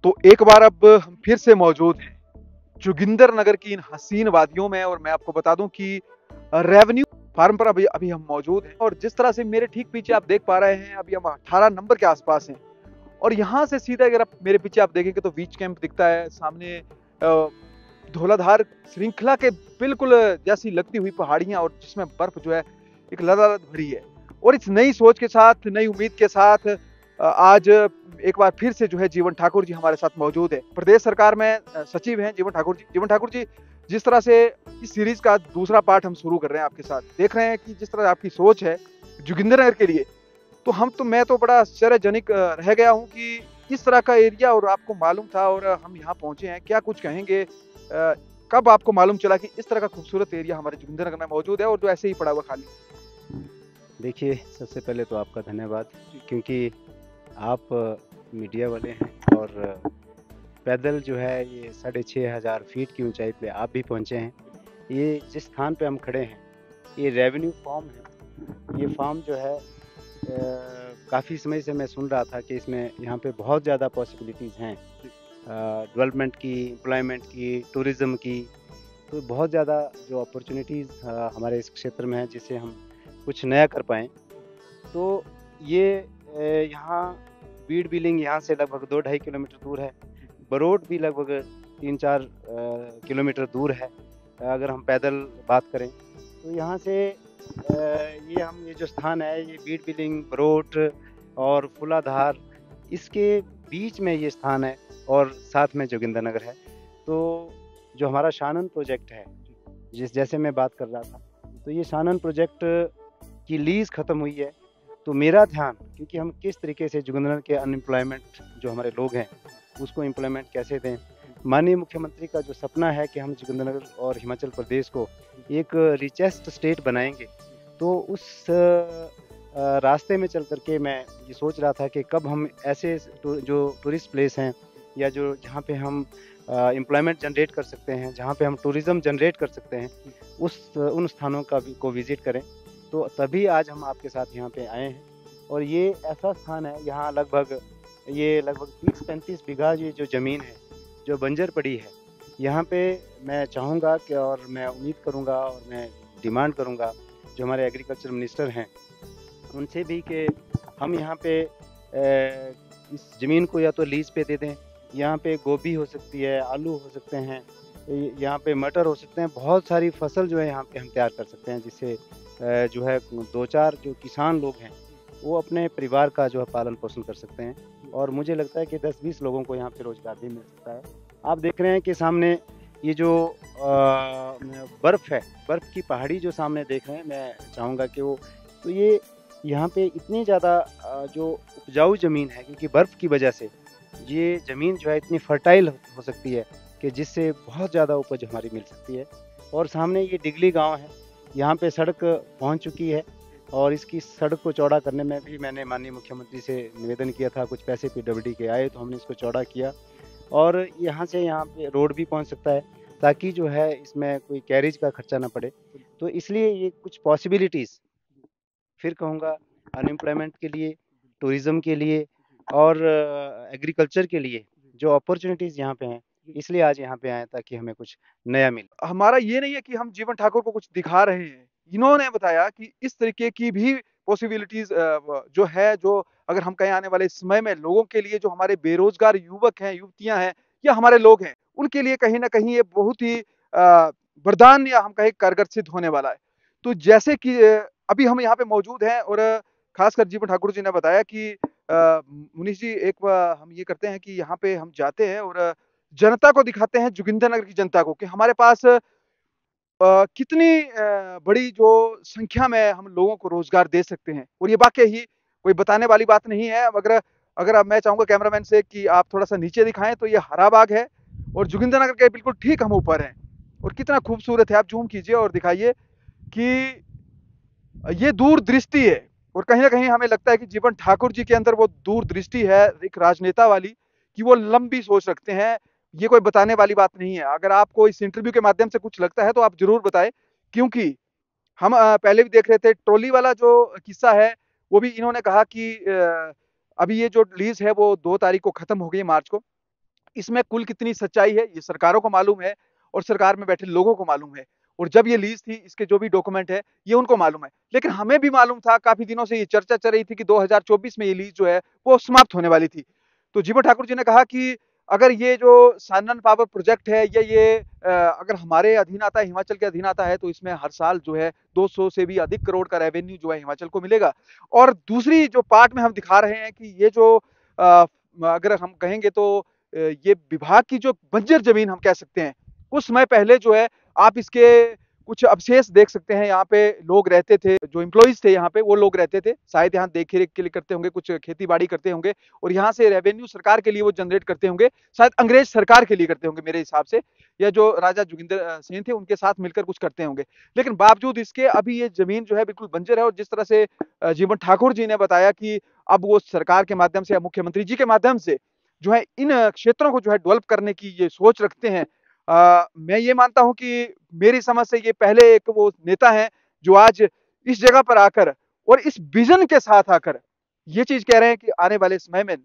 तो एक बार अब हम फिर से मौजूद हैं जोगिंदर नगर की इन हसीन वादियों में। और मैं आपको बता दूं कि रेवेन्यू फार्म पर अभी अभी हम मौजूद हैं। और जिस तरह से मेरे ठीक पीछे आप देख पा रहे हैं, अभी हम 18 नंबर के आसपास हैं। और यहाँ से सीधा अगर आप मेरे पीछे आप देखेंगे तो बीच कैंप दिखता है सामने। धौलाधार श्रृंखला के बिल्कुल जैसी लगती हुई पहाड़ियां, और जिसमें बर्फ जो है एक लदालद भरी है। और इस नई सोच के साथ, नई उम्मीद के साथ आज एक बार फिर से जो है जीवन ठाकुर जी हमारे साथ मौजूद है। प्रदेश सरकार में सचिव हैं जीवन ठाकुर जी। जीवन ठाकुर जी, जिस तरह से इस सीरीज का दूसरा पार्ट हम शुरू कर रहे हैं आपके साथ, देख रहे हैं कि जिस तरह आपकी सोच है जोगिंदर नगर के लिए, तो मैं तो बड़ा आश्चर्यजनक रह गया हूँ कि इस तरह का एरिया और आपको मालूम था और हम यहाँ पहुंचे हैं। क्या कुछ कहेंगे? कब आपको मालूम चला कि इस तरह का खूबसूरत एरिया हमारे जोगिंदर नगर में मौजूद है और जो ऐसे ही पड़ा हुआ खाली? देखिए, सबसे पहले तो आपका धन्यवाद, क्योंकि आप मीडिया वाले हैं और पैदल जो है ये 6,500 फीट की ऊंचाई पे आप भी पहुंचे हैं। ये जिस स्थान पे हम खड़े हैं, ये रेवेन्यू फार्म है। ये फार्म जो है काफ़ी समय से मैं सुन रहा था कि इसमें यहाँ पे बहुत ज़्यादा पॉसिबिलिटीज़ हैं डेवलपमेंट की, एम्प्लॉयमेंट की, टूरिज़्म की। तो बहुत ज़्यादा जो अपॉर्चुनिटीज़ हमारे इस क्षेत्र में है, जिससे हम कुछ नया कर पाएँ। तो ये यहाँ बीड़ बिलिंग यहाँ से लगभग 2-2.5 किलोमीटर दूर है। बरोट भी लगभग 3-4 किलोमीटर दूर है। अगर हम पैदल बात करें तो यहाँ से ये जो स्थान है, ये बीड़ बिलिंग, बरोट और फूलाधार, इसके बीच में ये स्थान है और साथ में जोगिंदर नगर है। तो जो हमारा शानन प्रोजेक्ट है, जैसे मैं बात कर रहा था, तो ये शानन प्रोजेक्ट की लीज़ ख़त्म हुई है। तो मेरा ध्यान, क्योंकि हम किस तरीके से जोगिंदर के अनएम्प्लॉयमेंट जो हमारे लोग हैं उसको एम्प्लॉयमेंट कैसे दें। माननीय मुख्यमंत्री का जो सपना है कि हम जोगिंदर और हिमाचल प्रदेश को एक रिचेस्ट स्टेट बनाएंगे, तो उस रास्ते में चल कर के मैं ये सोच रहा था कि कब हम ऐसे जो टूरिस्ट प्लेस हैं या जो जहाँ पे हम एम्प्लॉयमेंट जनरेट कर सकते हैं, जहाँ पे हम टूरिज़्म जनरेट कर सकते हैं, उन स्थानों को विज़िट करें। तो तभी आज हम आपके साथ यहाँ पे आए हैं। और ये ऐसा स्थान है, यहाँ लगभग 30-35 बीघा ये जो ज़मीन है, जो बंजर पड़ी है, यहाँ पे मैं चाहूँगा कि, और मैं उम्मीद करूँगा और मैं डिमांड करूँगा जो हमारे एग्रीकल्चर मिनिस्टर हैं उनसे भी, कि हम यहाँ पे इस ज़मीन को या तो लीज़ पे दे दें। यहाँ पे गोभी हो सकती है, आलू हो सकते हैं, यहाँ पे मटर हो सकते हैं, बहुत सारी फसल जो है यहाँ पे हम तैयार कर सकते हैं, जिससे जो है 2-4 जो किसान लोग हैं वो अपने परिवार का जो है पालन पोषण कर सकते हैं। और मुझे लगता है कि 10-20 लोगों को यहाँ पे रोज़गार भी मिल सकता है। आप देख रहे हैं कि सामने ये जो बर्फ़ है, बर्फ़ की पहाड़ी जो सामने देख रहे हैं, मैं चाहूँगा कि वो, तो ये यहाँ पे इतनी ज़्यादा जो उपजाऊ ज़मीन है, क्योंकि बर्फ़ की वजह से ये ज़मीन जो है इतनी फर्टाइल हो सकती है कि जिससे बहुत ज़्यादा उपज हमारी मिल सकती है। और सामने ये डिगली गांव है, यहाँ पे सड़क पहुँच चुकी है और इसकी सड़क को चौड़ा करने में भी मैंने माननीय मुख्यमंत्री से निवेदन किया था। कुछ पैसे पीडब्ल्यूडी के आए तो हमने इसको चौड़ा किया, और यहाँ से यहाँ पे रोड भी पहुँच सकता है, ताकि जो है इसमें कोई कैरेज का खर्चा ना पड़े। तो इसलिए ये कुछ पॉसिबिलिटीज़, फिर कहूँगा, अनएम्प्लॉयमेंट के लिए, टूरिज़्म के लिए और एग्रीकल्चर के लिए जो अपॉर्चुनिटीज़ यहाँ पे हैं, इसलिए आज यहाँ पे आए ताकि हमें कुछ नया मिले। हमारा ये नहीं है कि हम जीवन ठाकुर को कुछ दिखा रहे हैं। इन्होंने बताया कि इस तरीके की भी पॉसिबिलिटीज जो है, जो अगर हम कहें आने वाले समय में लोगों के लिए, जो हमारे बेरोजगार युवक हैं, युवतियां हैं या हमारे लोग हैं, उनके लिए कहीं ना कहीं ये बहुत ही वरदान या हम कहें कारगर सिद्ध होने वाला है। तो जैसे कि अभी हम यहाँ पे मौजूद हैं और खासकर जीवन ठाकुर जी ने बताया कि मुनीष जी, एक हम ये करते हैं कि यहाँ पे हम जाते हैं और जनता को दिखाते हैं, जोगिंदर नगर की जनता को, कि हमारे पास कितनी बड़ी जो संख्या में हम लोगों को रोजगार दे सकते हैं। और ये वाकई ही कोई बताने वाली बात नहीं है। अगर अगर अब मैं चाहूंगा कैमरामैन से कि आप थोड़ा सा नीचे दिखाएं, तो ये हरा बाग है और जोगिंदर नगर के बिल्कुल ठीक हम ऊपर हैं। और कितना खूबसूरत है, आप जूम कीजिए और दिखाइए कि ये दूरदृष्टि है। और कहीं ना कहीं हमें लगता है कि जीवन ठाकुर जी के अंदर वो दूरदृष्टि है, एक राजनेता वाली, कि वो लंबी सोच रखते हैं। ये कोई बताने वाली बात नहीं है। अगर आपको इस इंटरव्यू के माध्यम से कुछ लगता है तो आप जरूर बताएं, क्योंकि हम पहले भी देख रहे थे ट्रॉली वाला जो किस्सा है, वो भी इन्होंने कहा कि अभी ये जो लीज है वो 2 तारीख को खत्म हो गई, मार्च को। इसमें कुल कितनी सच्चाई है ये सरकारों को मालूम है और सरकार में बैठे लोगों को मालूम है। और जब ये लीज थी इसके जो भी डॉक्यूमेंट है ये उनको मालूम है। लेकिन हमें भी मालूम था, काफी दिनों से ये चर्चा चल रही थी कि 2024 में ये लीज जो है वो समाप्त होने वाली थी। तो जीवन ठाकुर जी ने कहा कि अगर ये जो सानन पावर प्रोजेक्ट है या ये अगर हमारे अधीन आता है, हिमाचल के अधीन आता है, तो इसमें हर साल जो है 200 से भी अधिक करोड़ का रेवेन्यू जो है हिमाचल को मिलेगा। और दूसरी जो पार्ट में हम दिखा रहे हैं कि ये जो अगर हम कहेंगे तो ये विभाग की जो बंजर जमीन हम कह सकते हैं, कुछ समय पहले जो है आप इसके कुछ अवशेष देख सकते हैं। यहाँ पे लोग रहते थे, जो एम्प्लॉइज थे यहाँ पे वो लोग रहते थे, शायद यहाँ देख रेख के लिए करते होंगे, कुछ खेती बाड़ी करते होंगे और यहाँ से रेवेन्यू सरकार के लिए वो जनरेट करते होंगे, शायद अंग्रेज सरकार के लिए करते होंगे मेरे हिसाब से, या जो राजा जोगिंदर सिंह थे उनके साथ मिलकर कुछ करते होंगे। लेकिन बावजूद इसके अभी ये जमीन जो है बिल्कुल बंजर है। और जिस तरह से जीवन ठाकुर जी ने बताया कि अब वो सरकार के माध्यम से या मुख्यमंत्री जी के माध्यम से जो है इन क्षेत्रों को जो है डेवलप करने की ये सोच रखते हैं। मैं ये मानता हूं कि मेरी समझ से ये पहले एक वो नेता हैं जो आज इस जगह पर आकर और इस विजन के साथ आकर ये चीज कह रहे हैं कि आने वाले समय में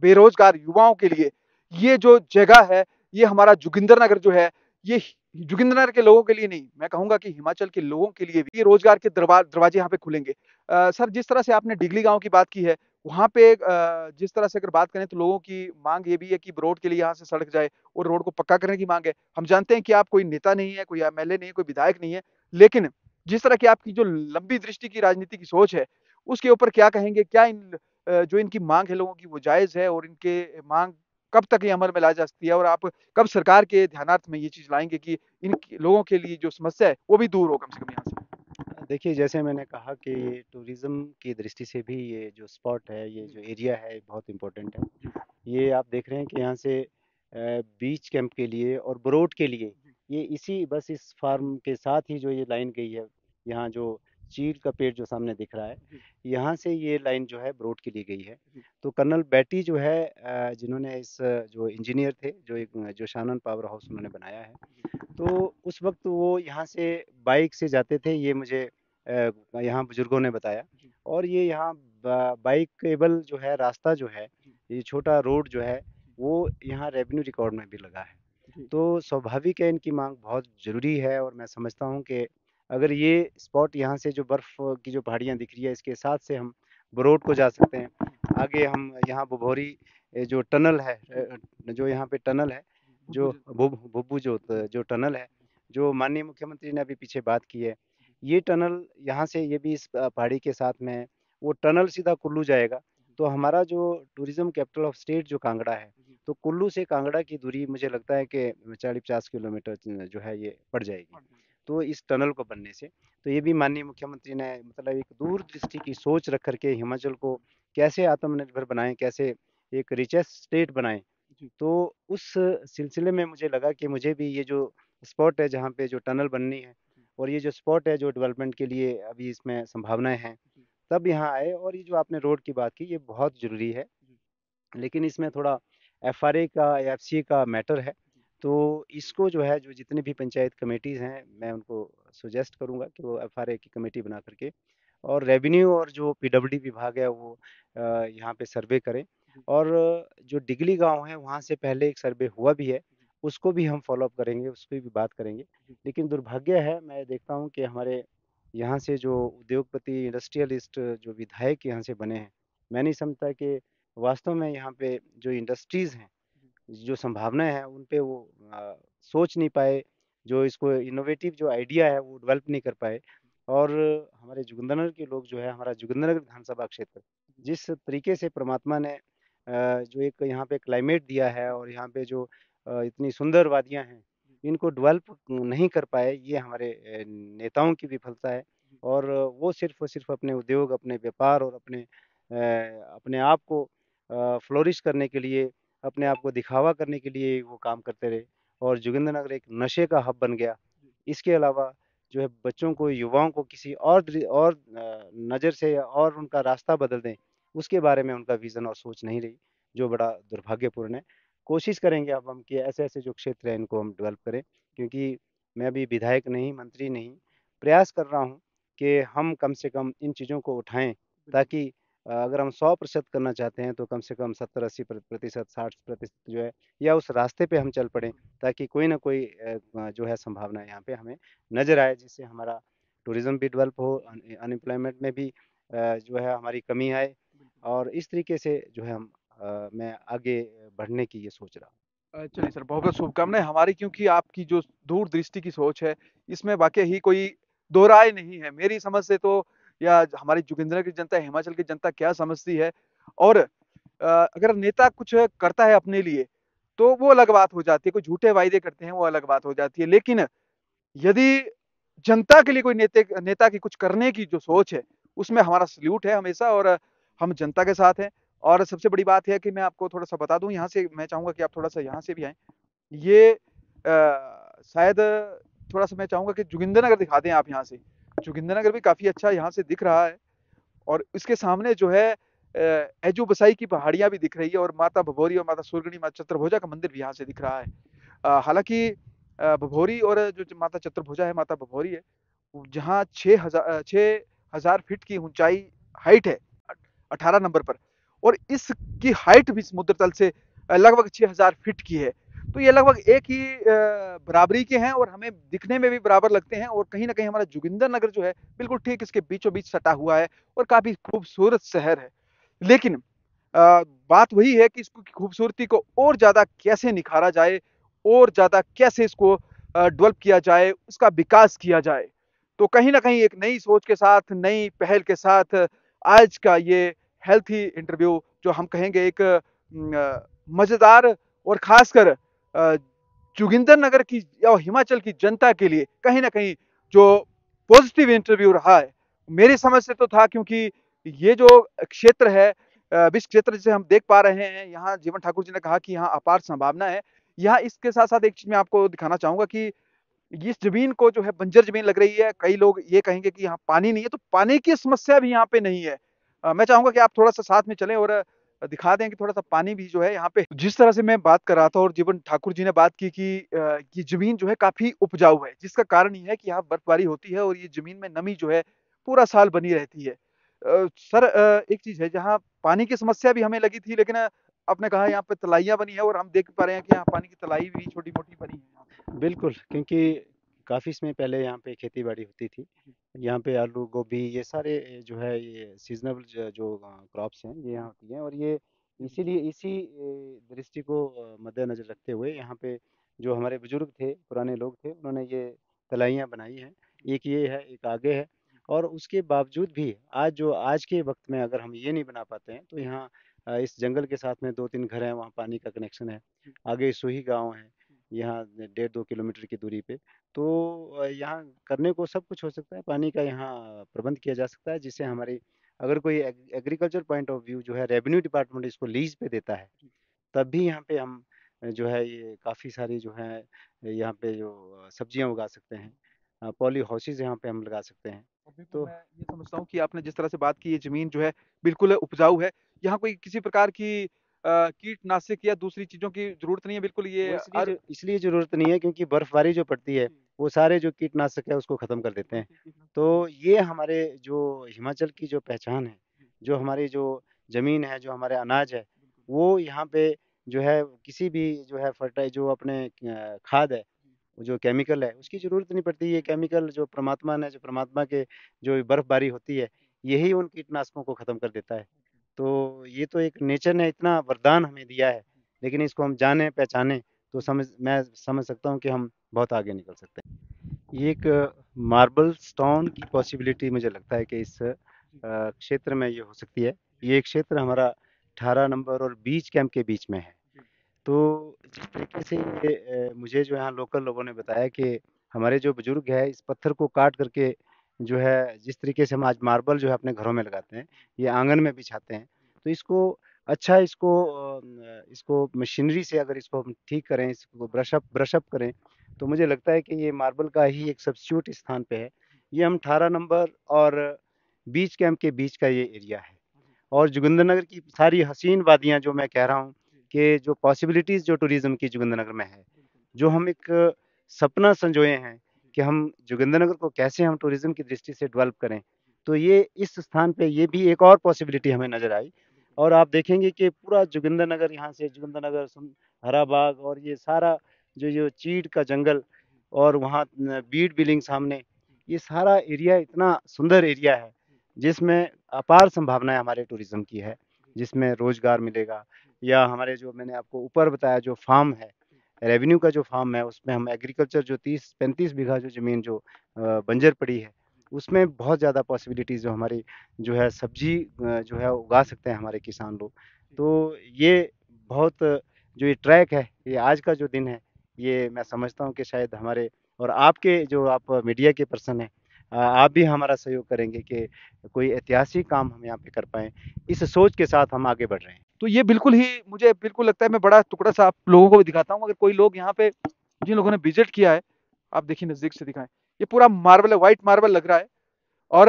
बेरोजगार युवाओं के लिए ये जो जगह है, ये हमारा जोगिंदरनगर जो है, ये जोगिंदरनगर के लोगों के लिए नहीं, मैं कहूंगा कि हिमाचल के लोगों के लिए भी ये रोजगार के दरवाजे यहाँ पे खुलेंगे। सर, जिस तरह से आपने डिगली गांव की बात की है, वहां पे जिस तरह से अगर बात करें तो लोगों की मांग ये भी है कि रोड के लिए यहाँ से सड़क जाए और रोड को पक्का करने की मांग है। हम जानते हैं कि आप कोई नेता नहीं है, कोई एमएलए नहीं है, कोई विधायक नहीं है, लेकिन जिस तरह की आपकी जो लंबी दृष्टि की राजनीति की सोच है, उसके ऊपर क्या कहेंगे? क्या जो इनकी मांग है लोगों की वो जायज है और इनके मांग कब तक ये अमल में लाई जा सकती है? और आप कब सरकार के ध्यानार्थ में ये चीज लाएंगे कि इन लोगों के लिए जो समस्या है वो भी दूर हो कम से कम यहाँ से? देखिए, जैसे मैंने कहा कि टूरिज़्म की दृष्टि से भी ये जो स्पॉट है, ये जो एरिया है, बहुत इम्पोर्टेंट है। जी, ये आप देख रहे हैं कि यहाँ से बीच कैंप के लिए और ब्रोड के लिए, जी, ये इसी बस इस फार्म के साथ ही जो ये लाइन गई है, यहाँ जो चीड़ का पेड़ जो सामने दिख रहा है, जी, यहाँ से ये लाइन जो है ब्रोड के लिए गई है। जी, तो कर्नल बैटी जो है, जिन्होंने इस जो इंजीनियर थे, जो एक जो शानन पावर हाउस उन्होंने बनाया है, तो उस वक्त वो यहाँ से बाइक से जाते थे, ये मुझे यहाँ बुजुर्गों ने बताया। जी, और ये यहाँ बाइकेबल जो है रास्ता जो है, जी, ये छोटा रोड जो है, वो यहाँ रेवेन्यू रिकॉर्ड में भी लगा है। जी, तो स्वाभाविक है, इनकी मांग बहुत ज़रूरी है। और मैं समझता हूँ कि अगर ये स्पॉट यहाँ से जो बर्फ़ की जो पहाड़ियाँ दिख रही है, इसके साथ से हम बरोड को जा सकते हैं। आगे हम यहाँ भभौरी जो टनल है, जो यहाँ पे टनल है, भुप्पू जो जी, भुब्बू जो टनल है, जो माननीय मुख्यमंत्री ने अभी पीछे बात की है, ये टनल यहाँ से, ये भी इस पहाड़ी के साथ में है। वो टनल सीधा कुल्लू जाएगा। तो हमारा जो टूरिज्म कैपिटल ऑफ स्टेट जो कांगड़ा है, जी, तो कुल्लू से कांगड़ा की दूरी मुझे लगता है कि 40-50 किलोमीटर जो है ये पड़ जाएगी। पढ़ जाएगा। तो इस टनल को बनने से, तो ये भी माननीय मुख्यमंत्री ने मतलब एक दूरदृष्टि की सोच रख कर के हिमाचल को कैसे आत्मनिर्भर बनाएं, कैसे एक रिचेस्ट स्टेट बनाएं। जी, तो उस सिलसिले में मुझे लगा कि मुझे भी ये जो स्पॉट है जहाँ पे जो टनल बननी है, जी, और ये जो स्पॉट है जो डेवलपमेंट के लिए अभी इसमें संभावनाएं हैं, जी, तब यहाँ आए। और ये जो आपने रोड की बात की, ये बहुत ज़रूरी है। जी, लेकिन इसमें थोड़ा एफआरए का, एफसीए का मैटर है। जी, तो इसको जो है, जो जितनी भी पंचायत कमेटीज़ हैं, मैं उनको सुजेस्ट करूंगा कि वो एफआरए की कमेटी बना करके, और रेवेन्यू और जो पीडब्ल्यूडी विभाग है वो यहाँ पे सर्वे करें। जी, और जो डिगली गांव है, वहाँ से पहले एक सर्वे हुआ भी है, जी, उसको भी हम फॉलो अप करेंगे, उसकी भी बात करेंगे। जी, लेकिन दुर्भाग्य है, मैं देखता हूँ कि हमारे यहाँ से जो उद्योगपति, इंडस्ट्रियलिस्ट जो विधायक यहाँ से बने हैं, मैं नहीं समझता कि वास्तव में यहाँ पे जो इंडस्ट्रीज़ हैं, जी, जो संभावनाएं हैं, उन पे वो सोच नहीं पाए, जो इसको इनोवेटिव जो आइडिया है वो डेवलप नहीं कर पाए। और हमारे जोगिंद्रनगर के लोग जो है, हमारा जोगिंद्रनगर विधानसभा क्षेत्र, जी, जिस तरीके से परमात्मा ने जो एक यहाँ पे क्लाइमेट दिया है, और यहाँ पे जो इतनी सुंदर वादियाँ हैं, जी, इनको डेवलप नहीं कर पाए, ये हमारे नेताओं की विफलता है। जी, और वो सिर्फ और सिर्फ अपने उद्योग, अपने व्यापार और अपने आप को फ्लोरिश करने के लिए, अपने आप को दिखावा करने के लिए वो काम करते रहे। और जोगिंद्रनगर एक नशे का हब बन गया। जी, इसके अलावा जो है, बच्चों को, युवाओं को किसी और नज़र से और उनका रास्ता बदल दें, उसके बारे में उनका विज़न और सोच नहीं रही, जो बड़ा दुर्भाग्यपूर्ण है। कोशिश करेंगे अब हम कि ऐसे-ऐसे जो क्षेत्र हैं, इनको हम डेवलप करें। क्योंकि मैं अभी विधायक नहीं, मंत्री नहीं, प्रयास कर रहा हूँ कि हम कम से कम इन चीज़ों को उठाएँ, बिल्कुल, ताकि अगर हम 100% करना चाहते हैं तो कम से कम 70-80 प्रतिशत, 60% जो है, या उस रास्ते पे हम चल पड़ें, ताकि कोई ना कोई जो है संभावना यहाँ पे हमें नज़र आए, जिससे हमारा टूरिज़्म भी डेवलप हो, अनएम्प्लॉयमेंट में भी जो है हमारी कमी आए, और इस तरीके से जो है मैं आगे बढ़ने की ये सोच रहा हूँ। चलिए सर, बहुत-बहुत शुभकामनाएँ हमारी, क्योंकि आपकी जो दूरदृष्टि की सोच है, इसमें वाक़ई ही कोई दो राय नहीं है। मेरी समझ से तो, या हमारी जोगिंदर की जनता, हिमाचल की जनता क्या समझती है, और अगर नेता कुछ करता है अपने लिए, तो वो अलग बात हो जाती है, कोई झूठे वायदे करते हैं, वो अलग बात हो जाती है। लेकिन यदि जनता के लिए कोई नेता की कुछ करने की जो सोच है, उसमें हमारा सैल्यूट है हमेशा, और हम जनता के साथ हैं। और सबसे बड़ी बात है कि मैं आपको थोड़ा-सा बता दूँ, यहाँ से मैं चाहूँगा कि आप थोड़ा-सा यहाँ से भी आएँ। ये शायद थोड़ा-सा मैं चाहूँगा कि जोगिंदरनगर दिखा दें आप यहाँ से। जोगिंदरनगर भी काफ़ी अच्छा यहाँ से दिख रहा है, और इसके सामने जो है एजू बसाई की पहाड़ियाँ भी दिख रही है, और माता भभौरी और माता सुरगणी, माता चतुर्भुजा का मंदिर भी यहाँ से दिख रहा है। हालाँकि भभौरी, और जो माता चतुर्भुजा है, माता भभौरी है, जहाँ 6,000 फीट की ऊँचाई हाइट है, 18 नंबर पर, और इसकी हाइट भी समुद्र तल से लगभग 6,000 फीट की है। तो ये लगभग एक ही बराबरी के हैं, और हमें दिखने में भी बराबर लगते हैं, और कहीं न कहीं हमारा जोगिंदरनगर जो है, बिल्कुल ठीक इसके बीचों-बीच सटा हुआ है, और काफ़ी खूबसूरत शहर है। लेकिन बात वही है कि इसको की खूबसूरती को और ज़्यादा कैसे निखारा जाए, और ज़्यादा कैसे इसको डेवलप किया जाए, उसका विकास किया जाए। तो कहीं न कहीं एक नई सोच के साथ, नई पहल के साथ, आज का ये हेल्थी इंटरव्यू, जो हम कहेंगे एक मज़ेदार, और ख़ासकर जोगिंदरनगर की या हिमाचल की जनता के लिए कहीं न कहीं जो पॉज़िटिव इंटरव्यू रहा है, मेरी समझ से तो था, क्योंकि ये जो क्षेत्र है, विश्व क्षेत्र जिसे हम देख पा रहे हैं, यहाँ जीवन ठाकुर जी ने कहा कि यहाँ अपार संभावना है। यहाँ इसके साथ-साथ एक चीज़ मैं आपको दिखाना चाहूँगा कि इस ज़मीन को जो है बंजर ज़मीन लग रही है। कई लोग ये कहेंगे कि यहाँ पानी नहीं है, तो पानी की समस्या भी यहाँ पे नहीं है। मैं चाहूँगा कि आप थोड़ा-सा साथ में चलें, और दिखा दें कि थोड़ा-सा पानी भी जो है यहाँ पे, जिस तरह से मैं बात कर रहा था, और जीवन ठाकुर जी ने बात की कि ये ज़मीन जो है काफ़ी उपजाऊ है, जिसका कारण ये है कि यहाँ बर्फबारी होती है, और ये ज़मीन में नमी जो है पूरा साल बनी रहती है। सर, एक चीज़ है, जहाँ पानी की समस्या भी हमें लगी थी, लेकिन आपने कहा यहाँ पे तलाइयाँ बनी है, और हम देख पा रहे हैं कि यहाँ पानी की तलाई भी छोटी-मोटी बनी है यहाँ पे। बिल्कुल, क्योंकि काफ़ी समय पहले यहाँ पे खेती-बाड़ी होती थी। यहाँ पे आलू, गोभी, ये सारे जो है ये सीज़नेबल जो क्रॉप्स हैं, ये यहाँ होती हैं, और ये इसीलिए इसी दृष्टि को मद्देनज़र रखते हुए यहाँ पे जो हमारे बुज़ुर्ग थे, पुराने लोग थे, उन्होंने ये तलाइयाँ बनाई हैं। एक ये है, एक आगे है, और उसके बावजूद भी आज के वक़्त में अगर हम ये नहीं बना पाते हैं, तो यहाँ इस जंगल के साथ में 2-3 घर हैं, वहाँ पानी का कनेक्शन है। आगे सोही गाँव है, यहाँ 1.5-2 किलोमीटर की दूरी पे। तो यहाँ करने को सब कुछ हो सकता है, पानी का यहाँ प्रबंध किया जा सकता है, जिससे हमारी अगर कोई एग्रीकल्चर पॉइंट ऑफ व्यू जो है, रेवेन्यू डिपार्टमेंट इसको लीज पे देता है, तब भी यहाँ पे हम जो है ये काफ़ी सारी जो है यहाँ पे जो सब्जियाँ उगा सकते हैं, पॉली हाउसेज यहाँ पे हम लगा सकते हैं। और बिल्कुल, तो मैं ये समझता हूँ कि आपने जिस तरह से बात की, ये ज़मीन जो है बिल्कुल उपजाऊ है। यहाँ कोई किसी प्रकार की कीटनाशक या दूसरी चीज़ों की ज़रूरत नहीं है, बिल्कुल ये वो हर इसलिए ज़रूरत नहीं है, क्योंकि बर्फबारी जो पड़ती है, वो सारे जो कीटनाशक है उसको ख़त्म कर देते हैं। तो ये हमारे जो हिमाचल की जो पहचान है, जो हमारी जो ज़मीन है, जो हमारे अनाज है, वो यहाँ पे जो है किसी भी जो है जो अपने खाद है, जो केमिकल है, उसकी ज़रूरत नहीं पड़ती। ये केमिकल जो परमात्मा ने, जो परमात्मा के जो बर्फबारी होती है, यही उन कीटनाशकों को ख़त्म कर देता है। तो ये तो एक नेचर ने इतना वरदान हमें दिया है, लेकिन इसको हम जाने पहचाने तो मैं समझ सकता हूँ कि हम बहुत आगे निकल सकते हैं। ये एक मार्बल स्टोन की पॉसिबिलिटी मुझे लगता है कि इस क्षेत्र में ये हो सकती है। ये क्षेत्र हमारा 18 नंबर और बीच कैंप के बीच में है। तो जिस तरीके से ये मुझे जो यहाँ लोकल लोगों ने बताया कि हमारे जो बुजुर्ग है, इस पत्थर को काट करके जो है, जिस तरीके से हम आज मार्बल जो है अपने घरों में लगाते हैं, ये आंगन में बिछाते हैं। तो इसको मशीनरी से अगर इसको हम ठीक करें, इसको ब्रश अप करें, तो मुझे लगता है कि ये मार्बल का ही एक सब्स्टिट्यूट स्थान पे है। ये हम 18 नंबर और बीच कैंप के बीच का ये एरिया है, और जोगिंदरनगर की सारी हसीन वादियाँ, जो मैं कह रहा हूँ कि जो पॉसिबिलिटीज़ जो टूरिज़्म की जोगिंदरनगर में है, जो हम एक सपना संजोए हैं कि हम जोगिंदरनगर को कैसे हम टूरिज़्म की दृष्टि से डेवलप करें। तो ये इस स्थान पे ये भी एक और पॉसिबिलिटी हमें नज़र आई। और आप देखेंगे कि पूरा जोगिंदरनगर, यहाँ से जोगिंदरनगर, हरा बाग और ये सारा जो चीड़ का जंगल और वहाँ बीड़ बिलिंग सामने, ये सारा एरिया इतना सुंदर एरिया है जिसमें अपार संभावनाएं हमारे टूरिज्म की है, जिसमें रोजगार मिलेगा। या हमारे जो मैंने आपको ऊपर बताया जो फार्म है, रेवेन्यू का जो फार्म है, उसमें हम एग्रीकल्चर जो 30-35 बीघा जो ज़मीन जो बंजर पड़ी है, उसमें बहुत ज़्यादा पॉसिबिलिटीज़ जो हमारी जो है सब्जी जो है उगा सकते हैं हमारे किसान लोग। तो ये बहुत जो ये ट्रैक है, ये आज का जो दिन है, ये मैं समझता हूँ कि शायद हमारे और आपके जो आप मीडिया के पर्सन हैं, आप भी हमारा सहयोग करेंगे कि कोई ऐतिहासिक काम हम यहाँ पे कर पाएँ। इस सोच के साथ हम आगे बढ़ रहे हैं। तो ये बिल्कुल ही मुझे बिल्कुल लगता है, मैं बड़ा टुकड़ा-सा आप लोगों को भी दिखाता हूँ, अगर कोई लोग यहाँ पे जिन लोगों ने विज़िट किया है, आप देखिए नज़दीक से दिखाएँ। ये पूरा मार्बल है, व्हाइट मार्बल लग रहा है और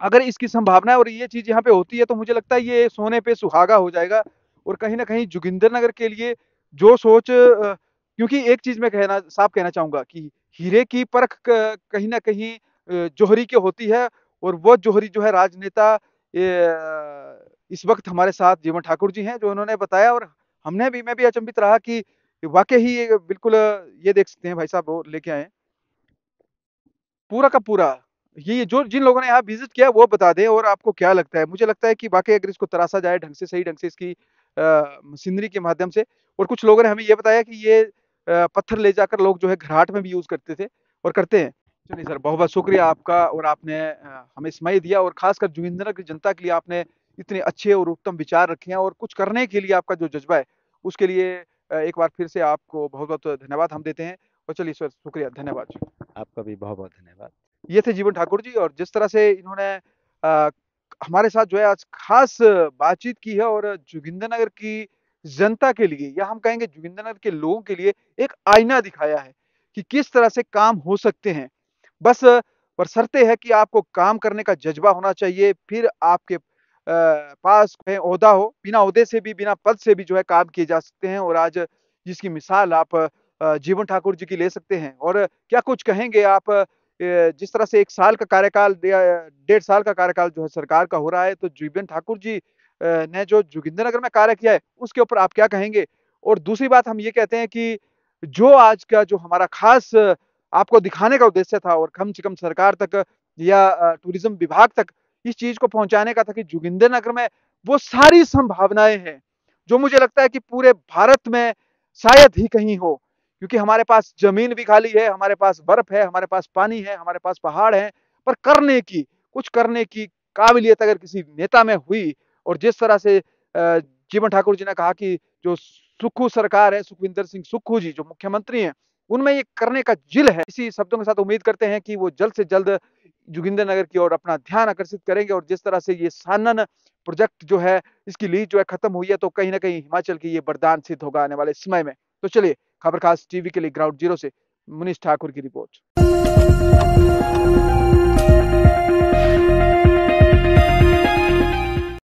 अगर इसकी संभावना है और ये चीज़ यहाँ पे होती है तो मुझे लगता है ये सोने पे सुहागा हो जाएगा और कहीं न कहीं जोगिंदरनगर के लिए जो सोच क्योंकि एक चीज़ मैं साफ कहना चाहूँगा कि हीरे की परख कहीं न कहीं जौहरी की होती है और वो जौहरी जो है राजनेता इस वक़्त हमारे साथ जीवन ठाकुर जी हैं, जो उन्होंने बताया और मैं भी अचंभित रहा कि वाक़ई ही ये बिल्कुल ये देख सकते हैं भाई साहब वो लेके आए हैं। पूरा का पूरा, ये जो जिन लोगों ने यहाँ विज़िट किया है वो बता दें और आपको क्या लगता है? मुझे लगता है कि वाक़ई अगर इसको तराशा जाए ढंग से, सही ढंग से इसकी मशीनरी के माध्यम से और कुछ लोगों ने हमें ये बताया कि ये पत्थर ले जाकर लोग जो है घराट में भी यूज़ करते थे और करते हैं। चलिए सर, बहुत-बहुत शुक्रिया आपका और आपने हमें समय दिया और ख़ासकर जोगिंदरनगर की जनता के लिए आपने इतने अच्छे और उत्तम विचार रखे हैं और कुछ करने के लिए आपका जो जज़्बा है, उसके लिए एक बार फिर से आपको बहुत-बहुत धन्यवाद हम देते हैं और चलिए सर शुक्रिया, धन्यवाद। आपका भी बहुत-बहुत धन्यवाद। ये थे जीवन ठाकुर जी और जिस तरह से इन्होंने अ, हमारे साथ जो है आज खास बातचीत की है और जोगिंदरनगर की जनता के लिए या हम कहेंगे जोगिंदरनगर के लोगों के लिए एक आईना दिखाया है कि किस तरह से काम हो सकते हैं। बस बशर्ते है कि आपको काम करने का जज़्बा होना चाहिए, फिर आपके पास कहीं ओहदा हो, बिना ओहदे से भी, बिना पद से भी जो है काम किए जा सकते हैं और आज जिसकी मिसाल आप जीवन ठाकुर जी की ले सकते हैं और क्या कुछ कहेंगे आप जिस तरह से 1 साल का कार्यकाल या 1.5 साल का कार्यकाल जो है सरकार का हो रहा है, तो जीवन ठाकुर जी ने जो जोगिंदरनगर में कार्य किया है, उसके ऊपर आप क्या कहेंगे? और दूसरी बात हम ये कहते हैं कि जो आज का जो हमारा खास आपको दिखाने का उद्देश्य था और कम से कम सरकार तक या टूरिज़्म विभाग तक इस चीज़ को पहुँचाने का था कि जोगिंदरनगर में वो सारी संभावनाएँ हैं, जो मुझे लगता है कि पूरे भारत में शायद ही कहीं हो। क्योंकि हमारे पास ज़मीन भी खाली है, हमारे पास बर्फ है, हमारे पास पानी है, हमारे पास पहाड़ हैं, पर कुछ करने की काबिलियत अगर किसी नेता में हुई और जिस तरह से जीवन ठाकुर जी ने कहा कि जो सुक्खू सरकार है, सुखविंदर सिंह सुक्खू जी जो मुख्यमंत्री हैं, उनमें ये करने का जिल है। इसी शब्दों के साथ उम्मीद करते हैं कि वो जल्द से जल्द जोगिंदरनगर की ओर अपना ध्यान आकर्षित करेंगे और जिस तरह से ये सानन प्रोजेक्ट जो है, इसकी लीज जो है खत्म हुई है, तो कहीं न कहीं हिमाचल की ये वरदान सिद्ध होगा आने वाले समय में। तो चलिए खबर खास टीवी के लिए ग्राउंड जीरो से मुनीश ठाकुर की रिपोर्ट।